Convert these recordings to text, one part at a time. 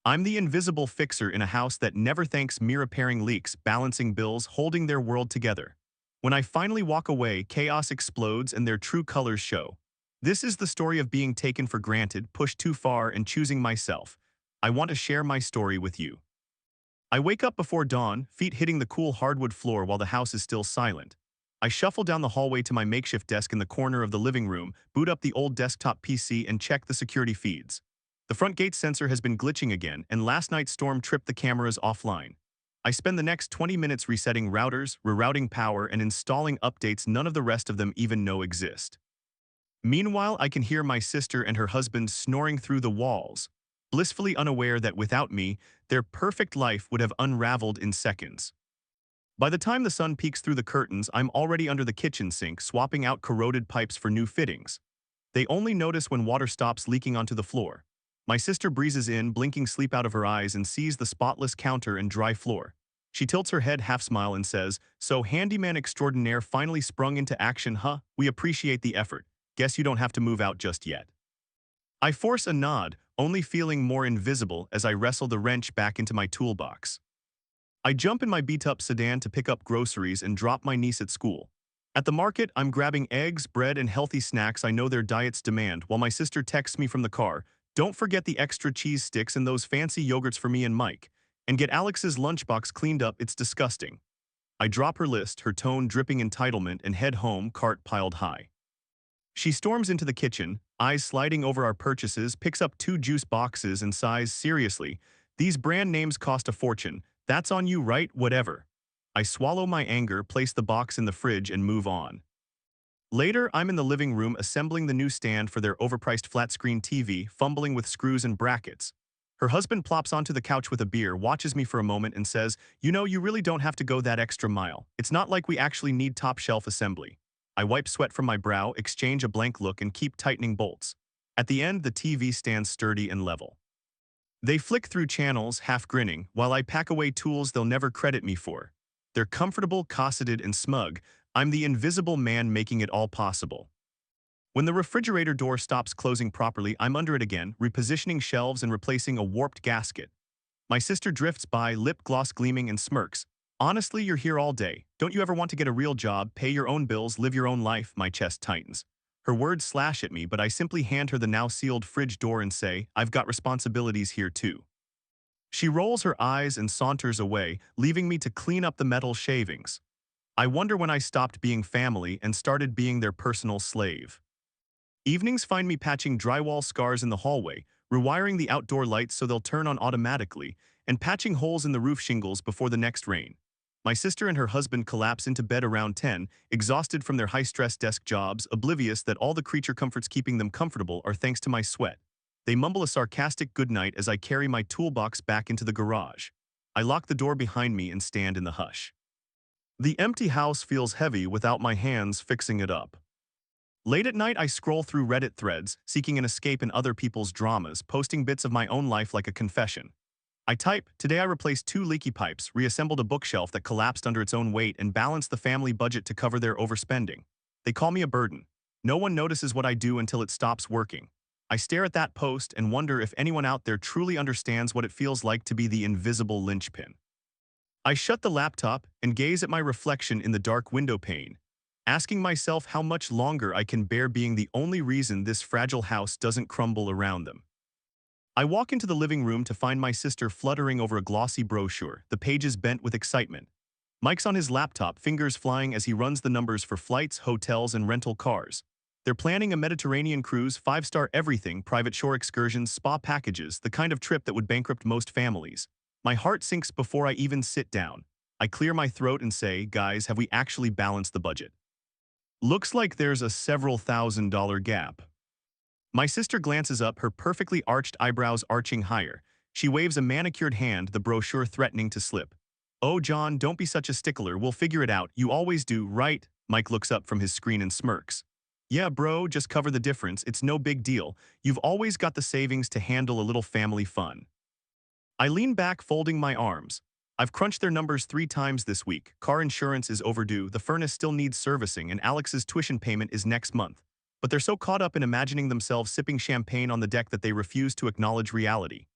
I'm the invisible fixer in a house that never thanks me, repairing leaks, balancing bills, holding their world together. When I finally walk away, chaos explodes and their true colors show. This is the story of being taken for granted, pushed too far, and choosing myself. I want to share my story with you. I wake up before dawn, feet hitting the cool hardwood floor while the house is still silent. I shuffle down the hallway to my makeshift desk in the corner of the living room, boot up the old desktop PC, and check the security feeds. The front gate sensor has been glitching again, and last night's storm tripped the cameras offline. I spend the next 20 minutes resetting routers, rerouting power, and installing updates none of the rest of them even know exist. Meanwhile, I can hear my sister and her husband snoring through the walls, blissfully unaware that without me, their perfect life would have unraveled in seconds. By the time the sun peeks through the curtains, I'm already under the kitchen sink, swapping out corroded pipes for new fittings. They only notice when water stops leaking onto the floor. My sister breezes in, blinking sleep out of her eyes, and sees the spotless counter and dry floor. She tilts her head, half-smile, and says, "So handyman extraordinaire finally sprung into action, huh? We appreciate the effort. Guess you don't have to move out just yet." I force a nod, only feeling more invisible as I wrestle the wrench back into my toolbox. I jump in my beat-up sedan to pick up groceries and drop my niece at school. At the market, I'm grabbing eggs, bread, and healthy snacks I know their diets demand, while my sister texts me from the car, "Don't forget the extra cheese sticks and those fancy yogurts for me and Mike. And get Alex's lunchbox cleaned up, it's disgusting." I drop her list, her tone dripping entitlement, and head home, cart piled high. She storms into the kitchen, eyes sliding over our purchases, picks up 2 juice boxes and sighs, "Seriously, these brand names cost a fortune. That's on you, right? Whatever." I swallow my anger, place the box in the fridge, and move on. Later, I'm in the living room assembling the new stand for their overpriced flat-screen TV, fumbling with screws and brackets. Her husband plops onto the couch with a beer, watches me for a moment, and says, "You know, you really don't have to go that extra mile. It's not like we actually need top-shelf assembly." I wipe sweat from my brow, exchange a blank look, and keep tightening bolts. At the end, the TV stands sturdy and level. They flick through channels, half grinning, while I pack away tools they'll never credit me for. They're comfortable, cosseted, and smug. I'm the invisible man making it all possible. When the refrigerator door stops closing properly, I'm under it again, repositioning shelves and replacing a warped gasket. My sister drifts by, lip gloss gleaming, and smirks. "Honestly, you're here all day. Don't you ever want to get a real job, pay your own bills, live your own life?" My chest tightens. Her words slash at me, but I simply hand her the now sealed fridge door and say, "I've got responsibilities here too." She rolls her eyes and saunters away, leaving me to clean up the metal shavings. I wonder when I stopped being family and started being their personal slave. Evenings find me patching drywall scars in the hallway, rewiring the outdoor lights so they'll turn on automatically, and patching holes in the roof shingles before the next rain. My sister and her husband collapse into bed around 10, exhausted from their high-stress desk jobs, oblivious that all the creature comforts keeping them comfortable are thanks to my sweat. They mumble a sarcastic goodnight as I carry my toolbox back into the garage. I lock the door behind me and stand in the hush. The empty house feels heavy without my hands fixing it up. Late at night, I scroll through Reddit threads, seeking an escape in other people's dramas, posting bits of my own life like a confession. I type, "Today I replaced 2 leaky pipes, reassembled a bookshelf that collapsed under its own weight, and balanced the family budget to cover their overspending." They call me a burden. No one notices what I do until it stops working. I stare at that post and wonder if anyone out there truly understands what it feels like to be the invisible linchpin. I shut the laptop and gaze at my reflection in the dark window pane, asking myself how much longer I can bear being the only reason this fragile house doesn't crumble around them. I walk into the living room to find my sister fluttering over a glossy brochure, the pages bent with excitement. Mike's on his laptop, fingers flying as he runs the numbers for flights, hotels, and rental cars. They're planning a Mediterranean cruise, 5-star everything, private shore excursions, spa packages, the kind of trip that would bankrupt most families. My heart sinks before I even sit down. I clear my throat and say, "Guys, have we actually balanced the budget?" Looks like there's a several $1,000 gap. My sister glances up, her perfectly arched eyebrows arching higher. She waves a manicured hand, the brochure threatening to slip. "Oh, John, don't be such a stickler. We'll figure it out. You always do, right?" Mike looks up from his screen and smirks. "Yeah, bro, just cover the difference. It's no big deal. You've always got the savings to handle a little family fun." I lean back, folding my arms. I've crunched their numbers 3 times this week. Car insurance is overdue, the furnace still needs servicing, and Alex's tuition payment is next month. But they're so caught up in imagining themselves sipping champagne on the deck that they refuse to acknowledge reality.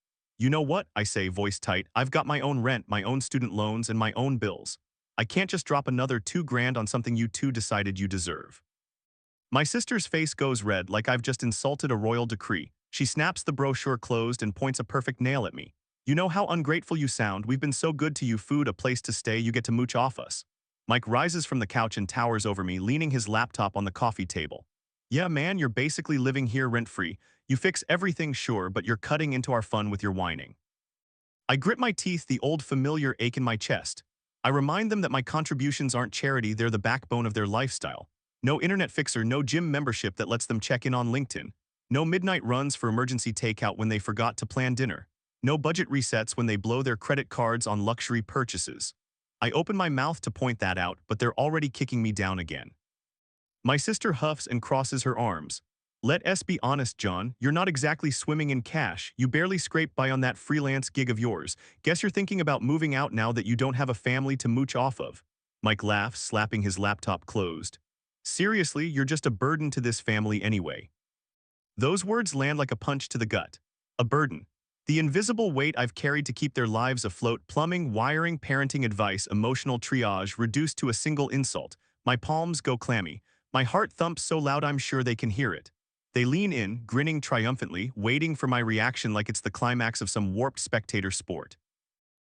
You know what? I say, voice tight. I've got my own rent, my own student loans, and my own bills. I can't just drop another 2 grand on something you two decided you deserve. My sister's face goes red like I've just insulted a royal decree. She snaps the brochure closed and points a perfect nail at me. You know how ungrateful you sound. We've been so good to you, food, a place to stay, you get to mooch off us. Mike rises from the couch and towers over me, leaning his laptop on the coffee table. Yeah, man, you're basically living here rent-free. You fix everything, sure, but you're cutting into our fun with your whining. I grit my teeth, the old familiar ache in my chest. I remind them that my contributions aren't charity, they're the backbone of their lifestyle. No internet fixer, no gym membership that lets them check in on LinkedIn. No midnight runs for emergency takeout when they forgot to plan dinner. No budget resets when they blow their credit cards on luxury purchases. I open my mouth to point that out, but they're already kicking me down again. My sister huffs and crosses her arms. Let us be honest, John, you're not exactly swimming in cash. You barely scrape by on that freelance gig of yours. Guess you're thinking about moving out now that you don't have a family to mooch off of. Mike laughs, slapping his laptop closed. Seriously, you're just a burden to this family anyway. Those words land like a punch to the gut. A burden. The invisible weight I've carried to keep their lives afloat, plumbing, wiring, parenting advice, emotional triage, reduced to a single insult. My palms go clammy. My heart thumps so loud I'm sure they can hear it. They lean in, grinning triumphantly, waiting for my reaction like it's the climax of some warped spectator sport.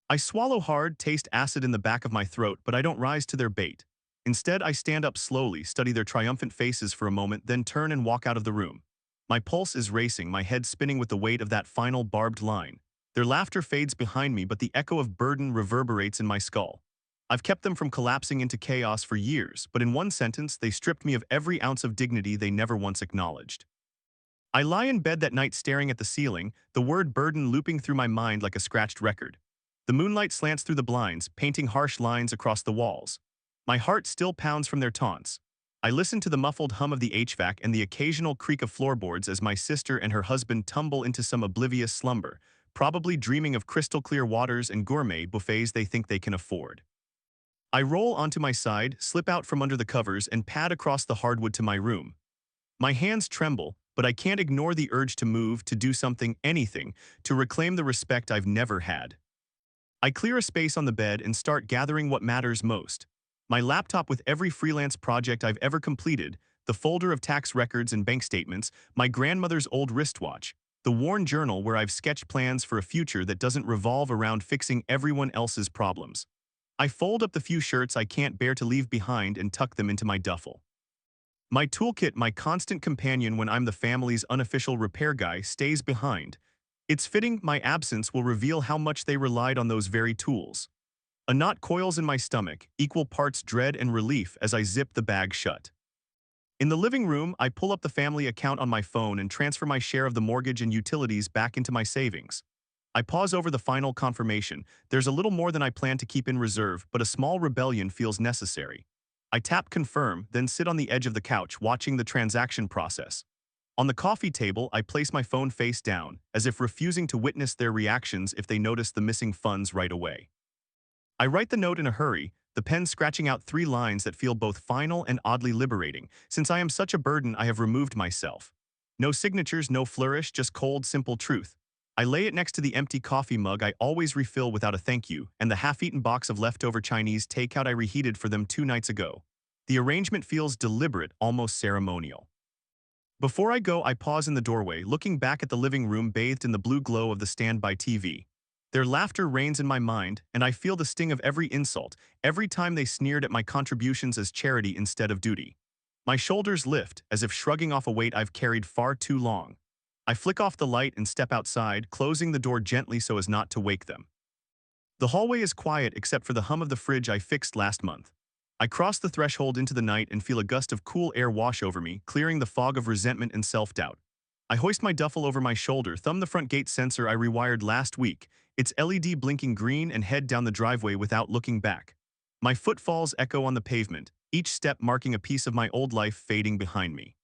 I swallow hard, taste acid in the back of my throat, but I don't rise to their bait. Instead, I stand up slowly, study their triumphant faces for a moment, then turn and walk out of the room. My pulse is racing, my head spinning with the weight of that final barbed line. Their laughter fades behind me, but the echo of burden reverberates in my skull. I've kept them from collapsing into chaos for years, but in one sentence, they stripped me of every ounce of dignity they never once acknowledged. I lie in bed that night staring at the ceiling, the word burden looping through my mind like a scratched record. The moonlight slants through the blinds, painting harsh lines across the walls. My heart still pounds from their taunts. I listen to the muffled hum of the HVAC and the occasional creak of floorboards as my sister and her husband tumble into some oblivious slumber, probably dreaming of crystal-clear waters and gourmet buffets they think they can afford. I roll onto my side, slip out from under the covers, and pad across the hardwood to my room. My hands tremble, but I can't ignore the urge to move, to do something, anything, to reclaim the respect I've never had. I clear a space on the bed and start gathering what matters most. My laptop with every freelance project I've ever completed, the folder of tax records and bank statements, my grandmother's old wristwatch, the worn journal where I've sketched plans for a future that doesn't revolve around fixing everyone else's problems. I fold up the few shirts I can't bear to leave behind and tuck them into my duffel. My toolkit, my constant companion when I'm the family's unofficial repair guy, stays behind. It's fitting my absence will reveal how much they relied on those very tools. A knot coils in my stomach, equal parts dread and relief as I zip the bag shut. In the living room, I pull up the family account on my phone and transfer my share of the mortgage and utilities back into my savings. I pause over the final confirmation. There's a little more than I plan to keep in reserve, but a small rebellion feels necessary. I tap confirm, then sit on the edge of the couch watching the transaction process. On the coffee table, I place my phone face down, as if refusing to witness their reactions if they notice the missing funds right away. I write the note in a hurry, the pen scratching out 3 lines that feel both final and oddly liberating. Since I am such a burden, I have removed myself. No signatures, no flourish, just cold, simple truth. I lay it next to the empty coffee mug I always refill without a thank you, and the half-eaten box of leftover Chinese takeout I reheated for them 2 nights ago. The arrangement feels deliberate, almost ceremonial. Before I go, I pause in the doorway, looking back at the living room bathed in the blue glow of the standby TV. Their laughter reigns in my mind, and I feel the sting of every insult, every time they sneered at my contributions as charity instead of duty. My shoulders lift, as if shrugging off a weight I've carried far too long. I flick off the light and step outside, closing the door gently so as not to wake them. The hallway is quiet except for the hum of the fridge I fixed last month. I cross the threshold into the night and feel a gust of cool air wash over me, clearing the fog of resentment and self-doubt. I hoist my duffel over my shoulder, thumb the front gate sensor I rewired last week, its LED blinking green, and head down the driveway without looking back. My footfalls echo on the pavement, each step marking a piece of my old life fading behind me.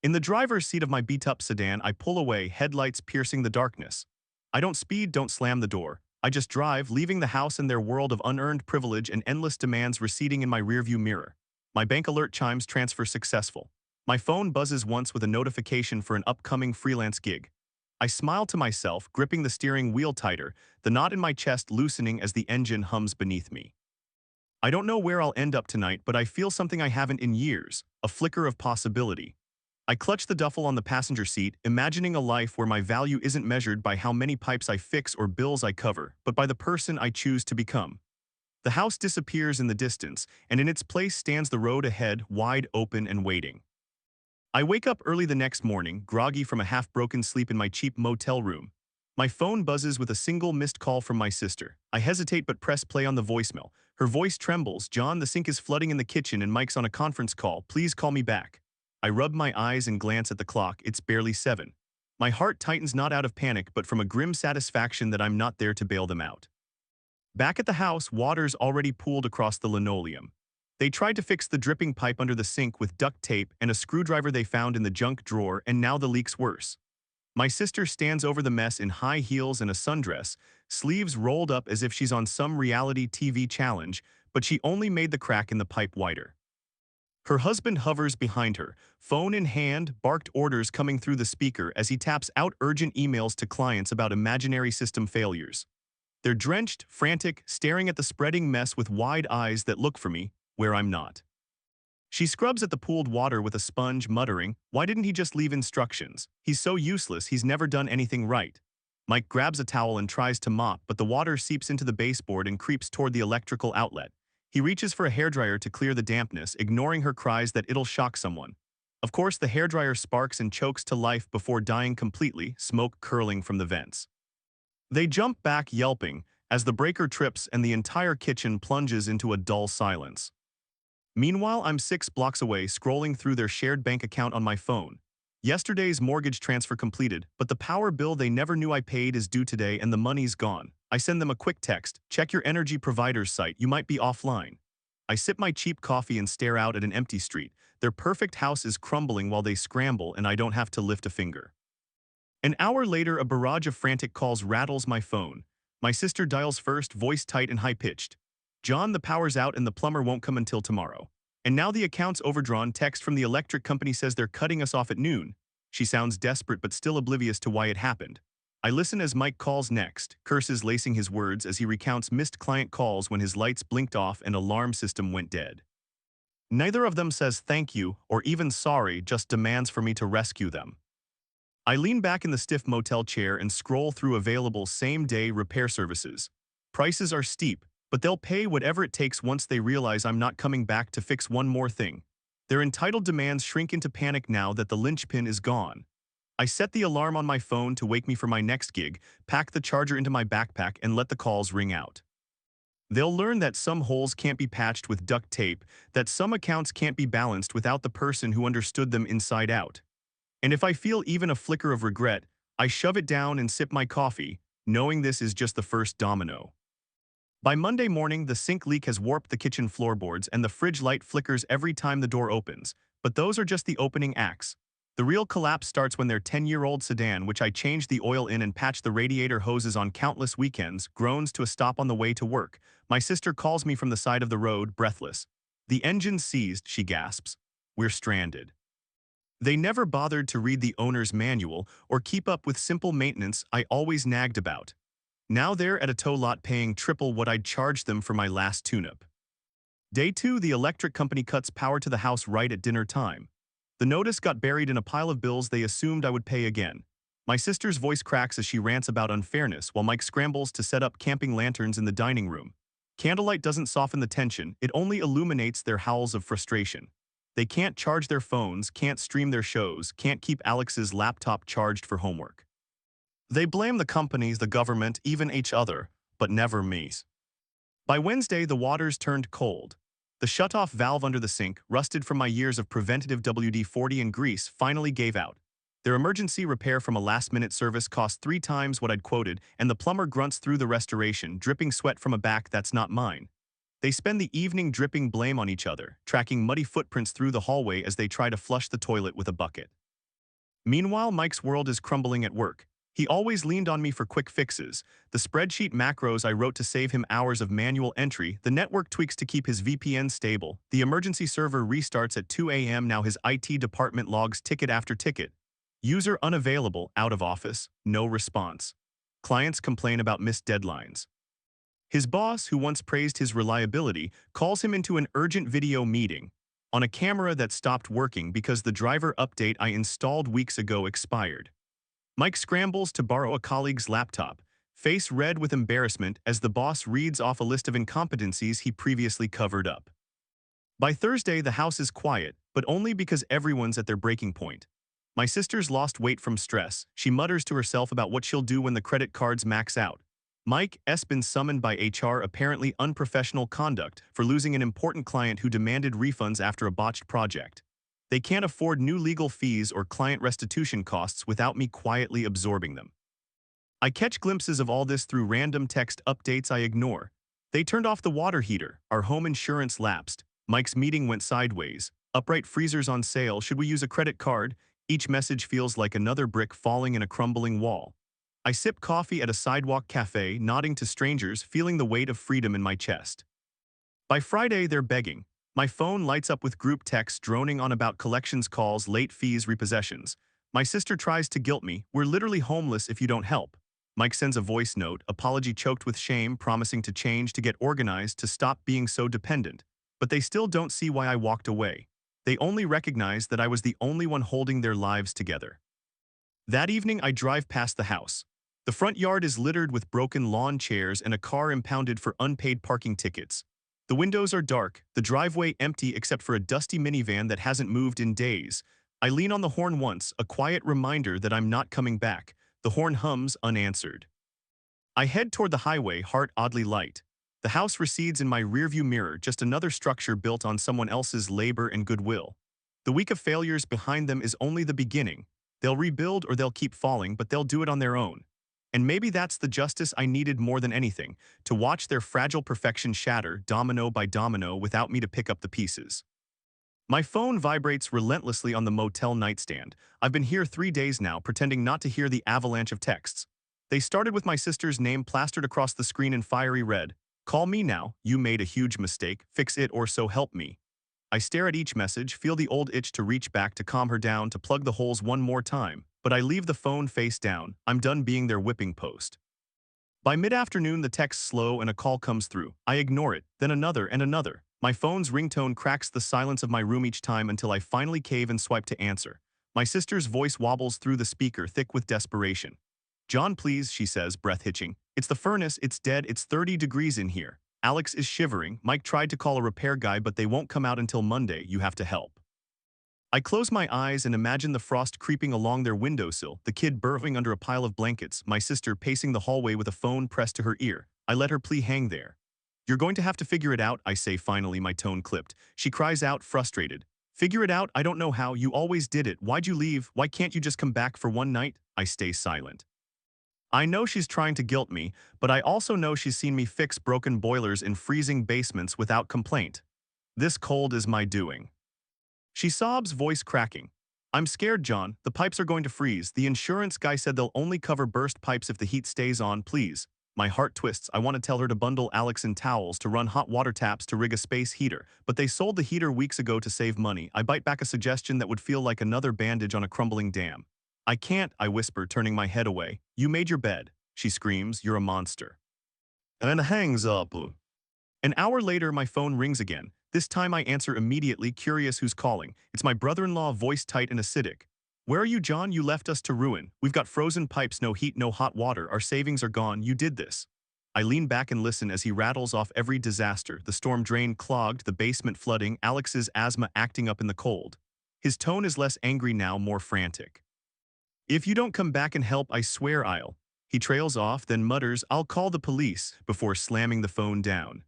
In the driver's seat of my beat-up sedan, I pull away, headlights piercing the darkness. I don't speed, don't slam the door. I just drive, leaving the house and their world of unearned privilege and endless demands receding in my rearview mirror. My bank alert chimes, transfer successful. My phone buzzes once with a notification for an upcoming freelance gig. I smile to myself, gripping the steering wheel tighter, the knot in my chest loosening as the engine hums beneath me. I don't know where I'll end up tonight, but I feel something I haven't in years, a flicker of possibility. I clutch the duffel on the passenger seat, imagining a life where my value isn't measured by how many pipes I fix or bills I cover, but by the person I choose to become. The house disappears in the distance, and in its place stands the road ahead, wide open and waiting. I wake up early the next morning, groggy from a half-broken sleep in my cheap motel room. My phone buzzes with a single missed call from my sister. I hesitate but press play on the voicemail. Her voice trembles. "John, the sink is flooding in the kitchen and Mike's on a conference call. Please call me back." I rub my eyes and glance at the clock. It's barely 7. My heart tightens, not out of panic but from a grim satisfaction that I'm not there to bail them out. Back at the house, water's already pooled across the linoleum. They tried to fix the dripping pipe under the sink with duct tape and a screwdriver they found in the junk drawer, and now the leak's worse. My sister stands over the mess in high heels and a sundress, sleeves rolled up as if she's on some reality TV challenge, but she only made the crack in the pipe wider. Her husband hovers behind her, phone in hand, barked orders coming through the speaker as he taps out urgent emails to clients about imaginary system failures. They're drenched, frantic, staring at the spreading mess with wide eyes that look for me, where I'm not. She scrubs at the pooled water with a sponge, muttering, "Why didn't he just leave instructions? He's so useless, he's never done anything right." Mike grabs a towel and tries to mop, but the water seeps into the baseboard and creeps toward the electrical outlet. He reaches for a hairdryer to clear the dampness, ignoring her cries that it'll shock someone. Of course, the hairdryer sparks and chokes to life before dying completely, smoke curling from the vents. They jump back, yelping, as the breaker trips and the entire kitchen plunges into a dull silence. Meanwhile, I'm 6 blocks away, scrolling through their shared bank account on my phone. Yesterday's mortgage transfer completed, but the power bill they never knew I paid is due today and the money's gone. I send them a quick text, "Check your energy provider's site, you might be offline." I sip my cheap coffee and stare out at an empty street. Their perfect house is crumbling while they scramble, and I don't have to lift a finger. An hour later, a barrage of frantic calls rattles my phone. My sister dials first, voice tight and high-pitched. "John, the power's out and the plumber won't come until tomorrow. And now the account's overdrawn. Text from the electric company says they're cutting us off at noon." She sounds desperate but still oblivious to why it happened. I listen as Mike calls next, curses lacing his words as he recounts missed client calls when his lights blinked off and alarm system went dead. Neither of them says thank you or even sorry, just demands for me to rescue them. I lean back in the stiff motel chair and scroll through available same-day repair services. Prices are steep, but they'll pay whatever it takes once they realize I'm not coming back to fix one more thing. Their entitled demands shrink into panic now that the linchpin is gone. I set the alarm on my phone to wake me for my next gig, pack the charger into my backpack, and let the calls ring out. They'll learn that some holes can't be patched with duct tape, that some accounts can't be balanced without the person who understood them inside out. And if I feel even a flicker of regret, I shove it down and sip my coffee, knowing this is just the first domino. By Monday morning, the sink leak has warped the kitchen floorboards and the fridge light flickers every time the door opens, but those are just the opening acts. The real collapse starts when their 10-year-old sedan, which I changed the oil in and patched the radiator hoses on countless weekends, groans to a stop on the way to work. My sister calls me from the side of the road, breathless. "The engine's seized," she gasps. "We're stranded." They never bothered to read the owner's manual or keep up with simple maintenance I always nagged about. Now they're at a tow lot paying triple what I'd charged them for my last tune-up. Day 2, the electric company cuts power to the house right at dinner time. The notice got buried in a pile of bills they assumed I would pay again. My sister's voice cracks as she rants about unfairness while Mike scrambles to set up camping lanterns in the dining room. Candlelight doesn't soften the tension, it only illuminates their howls of frustration. They can't charge their phones, can't stream their shows, can't keep Alex's laptop charged for homework. They blame the companies, the government, even each other, but never me. By Wednesday, the waters turned cold. The shutoff valve under the sink, rusted from my years of preventative WD-40 and grease, finally gave out. Their emergency repair from a last-minute service cost 3 times what I'd quoted, and the plumber grunts through the restoration, dripping sweat from a back that's not mine. They spend the evening dripping blame on each other, tracking muddy footprints through the hallway as they try to flush the toilet with a bucket. Meanwhile, Mike's world is crumbling at work. He always leaned on me for quick fixes. The spreadsheet macros I wrote to save him hours of manual entry, the network tweaks to keep his VPN stable, the emergency server restarts at 2 a.m. Now his IT department logs ticket after ticket. User unavailable, out of office, no response. Clients complain about missed deadlines. His boss, who once praised his reliability, calls him into an urgent video meeting on a camera that stopped working because the driver update I installed weeks ago expired. Mike scrambles to borrow a colleague's laptop, face red with embarrassment as the boss reads off a list of incompetencies he previously covered up. By Thursday, the house is quiet, but only because everyone's at their breaking point. My sister's lost weight from stress. She mutters to herself about what she'll do when the credit cards max out. Mike S. been summoned by HR, apparently unprofessional conduct, for losing an important client who demanded refunds after a botched project. They can't afford new legal fees or client restitution costs without me quietly absorbing them. I catch glimpses of all this through random text updates I ignore. They turned off the water heater. Our home insurance lapsed. Mike's meeting went sideways. Upright freezers on sale. Should we use a credit card? Each message feels like another brick falling in a crumbling wall. I sip coffee at a sidewalk cafe, nodding to strangers, feeling the weight of freedom in my chest. By Friday, they're begging. My phone lights up with group texts droning on about collections calls, late fees, repossessions. My sister tries to guilt me. We're literally homeless if you don't help. Mike sends a voice note, apology choked with shame, promising to change, to get organized, to stop being so dependent. But they still don't see why I walked away. They only recognize that I was the only one holding their lives together. That evening, I drive past the house. The front yard is littered with broken lawn chairs and a car impounded for unpaid parking tickets. The windows are dark, the driveway empty except for a dusty minivan that hasn't moved in days. I lean on the horn once, a quiet reminder that I'm not coming back. The horn hums unanswered. I head toward the highway, heart oddly light. The house recedes in my rearview mirror, just another structure built on someone else's labor and goodwill. The week of failures behind them is only the beginning. They'll rebuild or they'll keep falling, but they'll do it on their own. And maybe that's the justice I needed more than anything, to watch their fragile perfection shatter, domino by domino, without me to pick up the pieces. My phone vibrates relentlessly on the motel nightstand. I've been here 3 days now, pretending not to hear the avalanche of texts. They started with my sister's name plastered across the screen in fiery red. Call me now, you made a huge mistake, fix it or so help me. I stare at each message, feel the old itch to reach back, to calm her down, to plug the holes one more time. But I leave the phone face down. I'm done being their whipping post. By mid-afternoon, the text's slow and a call comes through. I ignore it, then another and another. My phone's ringtone cracks the silence of my room each time until I finally cave and swipe to answer. My sister's voice wobbles through the speaker, thick with desperation. John, please, she says, breath hitching. It's the furnace, it's dead, it's 30 degrees in here. Alex is shivering. Mike tried to call a repair guy, but they won't come out until Monday. You have to help. I close my eyes and imagine the frost creeping along their windowsill, the kid burrowing under a pile of blankets, my sister pacing the hallway with a phone pressed to her ear. I let her plea hang there. You're going to have to figure it out, I say finally, my tone clipped. She cries out, frustrated. Figure it out? I don't know how. You always did it. Why'd you leave? Why can't you just come back for one night? I stay silent. I know she's trying to guilt me, but I also know she's seen me fix broken boilers in freezing basements without complaint. This cold is my doing. She sobs, voice cracking. I'm scared, John. The pipes are going to freeze. The insurance guy said they'll only cover burst pipes if the heat stays on, please. My heart twists. I want to tell her to bundle Alex in towels, to run hot water taps, to rig a space heater. But they sold the heater weeks ago to save money. I bite back a suggestion that would feel like another bandage on a crumbling dam. I can't, I whisper, turning my head away. You made your bed. She screams, you're a monster. And hangs up. An hour later, my phone rings again. This time I answer immediately, curious who's calling. It's my brother-in-law, voice tight and acidic. Where are you, John? You left us to ruin. We've got frozen pipes, no heat, no hot water. Our savings are gone. You did this. I lean back and listen as he rattles off every disaster. The storm drain clogged, the basement flooding, Alex's asthma acting up in the cold. His tone is less angry now, more frantic. If you don't come back and help, I swear I'll. He trails off, then mutters, I'll call the police, before slamming the phone down.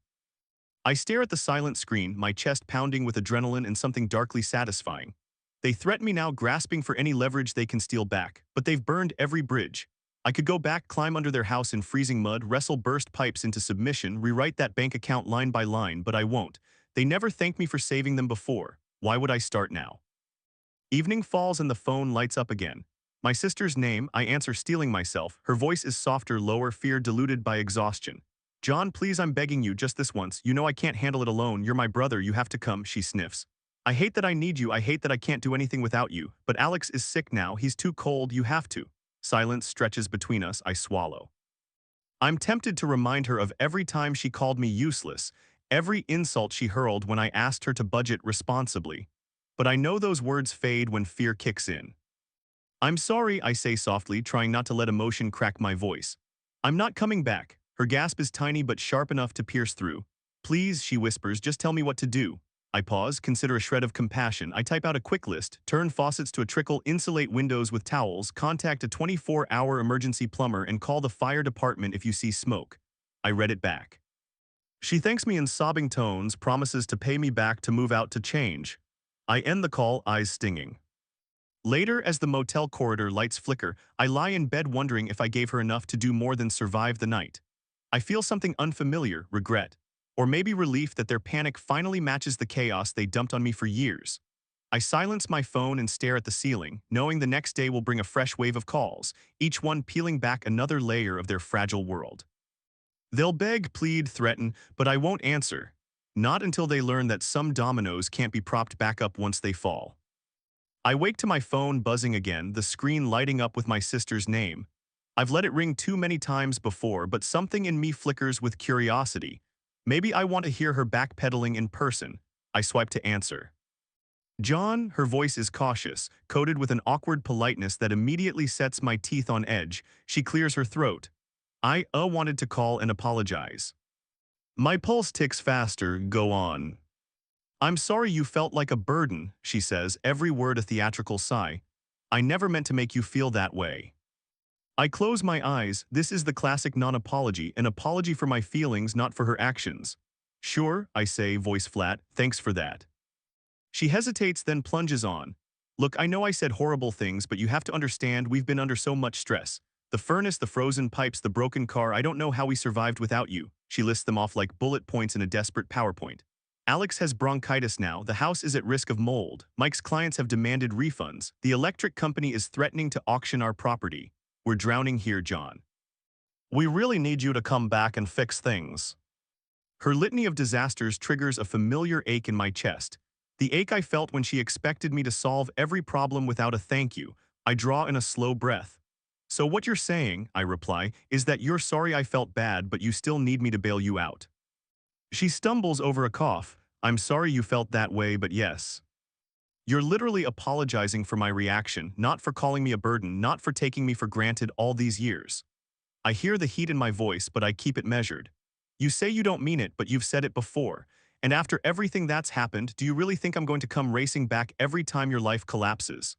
I stare at the silent screen, my chest pounding with adrenaline and something darkly satisfying. They threaten me now, grasping for any leverage they can steal back, but they've burned every bridge. I could go back, climb under their house in freezing mud, wrestle burst pipes into submission, rewrite that bank account line by line, but I won't. They never thanked me for saving them before. Why would I start now? Evening falls and the phone lights up again. My sister's name, I answer, steeling myself. Her voice is softer, lower, fear diluted by exhaustion. John, please, I'm begging you, just this once. You know I can't handle it alone. You're my brother, you have to come, she sniffs. I hate that I need you, I hate that I can't do anything without you, but Alex is sick now, he's too cold, you have to. Silence stretches between us, I swallow. I'm tempted to remind her of every time she called me useless, every insult she hurled when I asked her to budget responsibly. But I know those words fade when fear kicks in. I'm sorry, I say softly, trying not to let emotion crack my voice. I'm not coming back. Her gasp is tiny but sharp enough to pierce through. Please, she whispers, just tell me what to do. I pause, consider a shred of compassion. I type out a quick list, turn faucets to a trickle, insulate windows with towels, contact a 24-hour emergency plumber, and call the fire department if you see smoke. I read it back. She thanks me in sobbing tones, promises to pay me back to move out to change. I end the call, eyes stinging. Later, as the motel corridor lights flicker, I lie in bed wondering if I gave her enough to do more than survive the night. I feel something unfamiliar, regret, or maybe relief that their panic finally matches the chaos they dumped on me for years. I silence my phone and stare at the ceiling, knowing the next day will bring a fresh wave of calls, each one peeling back another layer of their fragile world. They'll beg, plead, threaten, but I won't answer. Not until they learn that some dominoes can't be propped back up once they fall. I wake to my phone buzzing again, the screen lighting up with my sister's name. I've let it ring too many times before, but something in me flickers with curiosity. Maybe I want to hear her backpedaling in person. I swipe to answer. John, her voice is cautious, coated with an awkward politeness that immediately sets my teeth on edge. She clears her throat. I wanted to call and apologize. My pulse ticks faster, go on. I'm sorry you felt like a burden, she says, every word a theatrical sigh. I never meant to make you feel that way. I close my eyes, this is the classic non-apology, an apology for my feelings, not for her actions. Sure, I say, voice flat, thanks for that. She hesitates, then plunges on. Look, I know I said horrible things, but you have to understand we've been under so much stress. The furnace, the frozen pipes, the broken car, I don't know how we survived without you. She lists them off like bullet points in a desperate PowerPoint. Alex has bronchitis now, the house is at risk of mold, Mike's clients have demanded refunds, the electric company is threatening to auction our property. We're drowning here, John. We really need you to come back and fix things. Her litany of disasters triggers a familiar ache in my chest. The ache I felt when she expected me to solve every problem without a thank you. I draw in a slow breath. So what you're saying, I reply, is that you're sorry I felt bad, but you still need me to bail you out. She stumbles over a cough. I'm sorry you felt that way, but yes. You're literally apologizing for my reaction, not for calling me a burden, not for taking me for granted all these years. I hear the heat in my voice, but I keep it measured. You say you don't mean it, but you've said it before. And after everything that's happened, do you really think I'm going to come racing back every time your life collapses?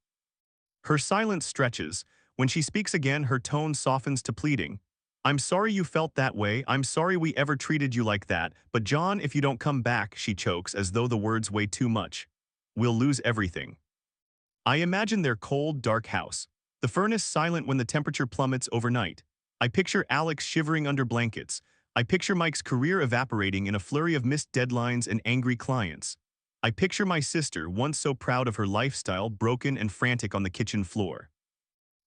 Her silence stretches. When she speaks again, her tone softens to pleading. I'm sorry you felt that way, I'm sorry we ever treated you like that, but John, if you don't come back, she chokes as though the words weigh too much. We'll lose everything. I imagine their cold, dark house. The furnace silent when the temperature plummets overnight. I picture Alex shivering under blankets. I picture Mike's career evaporating in a flurry of missed deadlines and angry clients. I picture my sister, once so proud of her lifestyle, broken and frantic on the kitchen floor.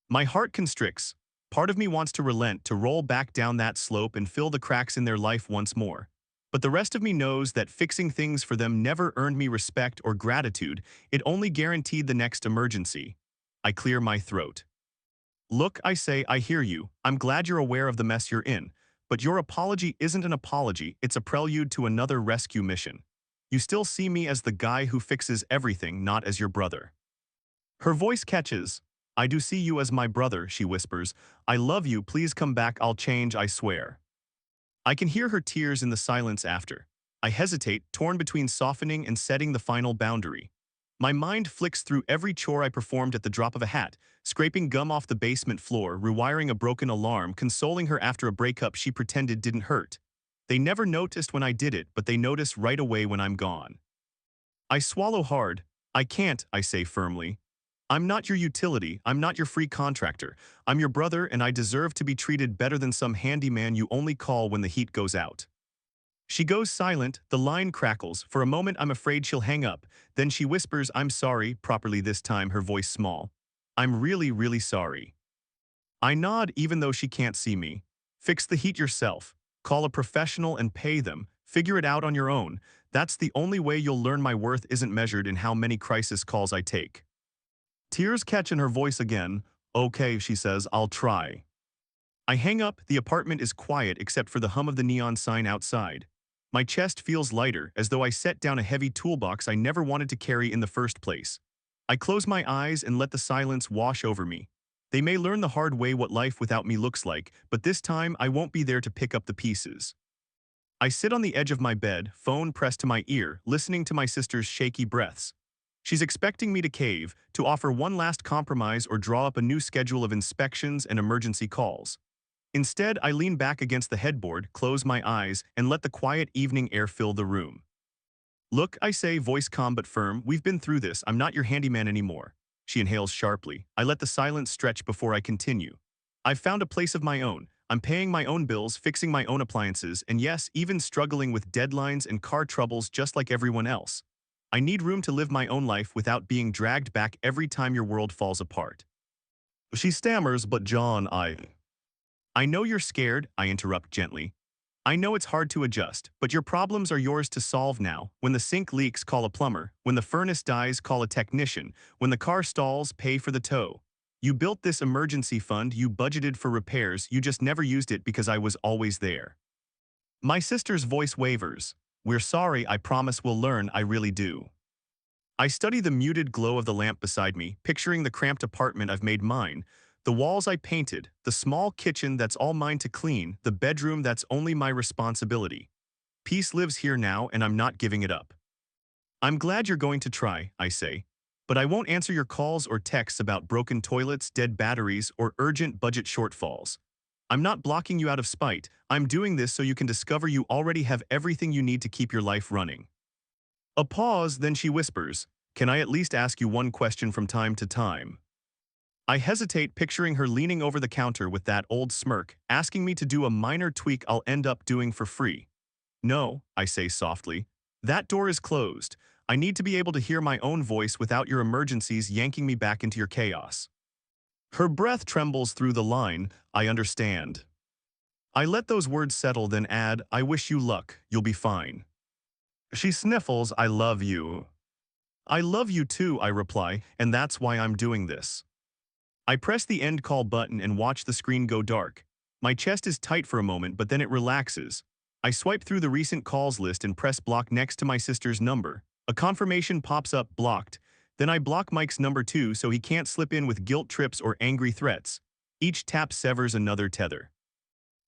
My heart constricts. Part of me wants to relent, to roll back down that slope and fill the cracks in their life once more. But the rest of me knows that fixing things for them never earned me respect or gratitude, it only guaranteed the next emergency. I clear my throat. Look, I say, I hear you. I'm glad you're aware of the mess you're in. But your apology isn't an apology, it's a prelude to another rescue mission. You still see me as the guy who fixes everything, not as your brother. Her voice catches. I do see you as my brother, she whispers. I love you, please come back, I'll change, I swear. I can hear her tears in the silence after. I hesitate, torn between softening and setting the final boundary. My mind flicks through every chore I performed at the drop of a hat, scraping gum off the basement floor, rewiring a broken alarm, consoling her after a breakup she pretended didn't hurt. They never noticed when I did it, but they notice right away when I'm gone. I swallow hard. I can't, I say firmly. I'm not your utility, I'm not your free contractor. I'm your brother and I deserve to be treated better than some handyman you only call when the heat goes out. She goes silent, the line crackles. For a moment I'm afraid she'll hang up. Then she whispers, I'm sorry, properly this time, her voice small. I'm really, really sorry. I nod even though she can't see me. Fix the heat yourself. Call a professional and pay them. Figure it out on your own. That's the only way you'll learn my worth isn't measured in how many crisis calls I take. Tears catch in her voice again. Okay, she says, I'll try. I hang up, the apartment is quiet except for the hum of the neon sign outside. My chest feels lighter, as though I set down a heavy toolbox I never wanted to carry in the first place. I close my eyes and let the silence wash over me. They may learn the hard way what life without me looks like, but this time I won't be there to pick up the pieces. I sit on the edge of my bed, phone pressed to my ear, listening to my sister's shaky breaths. She's expecting me to cave, to offer one last compromise or draw up a new schedule of inspections and emergency calls. Instead, I lean back against the headboard, close my eyes, and let the quiet evening air fill the room. Look, I say, voice calm but firm, we've been through this, I'm not your handyman anymore. She inhales sharply. I let the silence stretch before I continue. I've found a place of my own. I'm paying my own bills, fixing my own appliances, and yes, even struggling with deadlines and car troubles just like everyone else. I need room to live my own life without being dragged back every time your world falls apart. She stammers, but John, I know you're scared, I interrupt gently. I know it's hard to adjust, but your problems are yours to solve now. When the sink leaks, call a plumber. When the furnace dies, call a technician. When the car stalls, pay for the tow. You built this emergency fund, you budgeted for repairs, you just never used it because I was always there. My sister's voice wavers. We're sorry, I promise we'll learn, I really do. I study the muted glow of the lamp beside me, picturing the cramped apartment I've made mine. The walls I painted, the small kitchen that's all mine to clean, the bedroom that's only my responsibility. Peace lives here now and I'm not giving it up. I'm glad you're going to try, I say. But I won't answer your calls or texts about broken toilets, dead batteries, or urgent budget shortfalls. I'm not blocking you out of spite. I'm doing this so you can discover you already have everything you need to keep your life running. A pause, then she whispers, can I at least ask you one question from time to time? I hesitate, picturing her leaning over the counter with that old smirk, asking me to do a minor tweak I'll end up doing for free. No, I say softly. That door is closed. I need to be able to hear my own voice without your emergencies yanking me back into your chaos. Her breath trembles through the line, I understand. I let those words settle, then add, I wish you luck, you'll be fine. She sniffles, I love you. I love you too, I reply, and that's why I'm doing this. I press the end call button and watch the screen go dark. My chest is tight for a moment, but then it relaxes. I swipe through the recent calls list and press block next to my sister's number. A confirmation pops up, blocked. Then I block Mike's number too so he can't slip in with guilt trips or angry threats. Each tap severs another tether.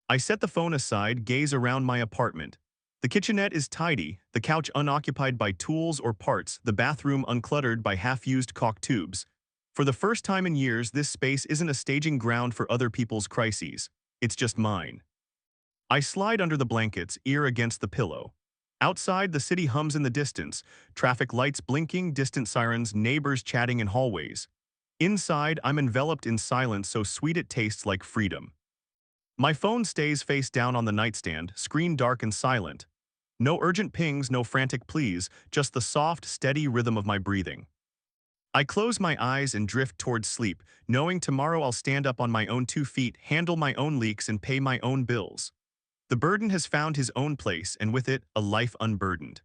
I set the phone aside, gaze around my apartment. The kitchenette is tidy, the couch unoccupied by tools or parts, the bathroom uncluttered by half-used caulk tubes. For the first time in years, this space isn't a staging ground for other people's crises. It's just mine. I slide under the blankets, ear against the pillow. Outside, the city hums in the distance, traffic lights blinking, distant sirens, neighbors chatting in hallways. Inside, I'm enveloped in silence so sweet it tastes like freedom. My phone stays face down on the nightstand, screen dark and silent. No urgent pings, no frantic pleas, just the soft, steady rhythm of my breathing. I close my eyes and drift towards sleep, knowing tomorrow I'll stand up on my own 2 feet, handle my own leaks, and pay my own bills. The burden has found his own place, and with it, a life unburdened.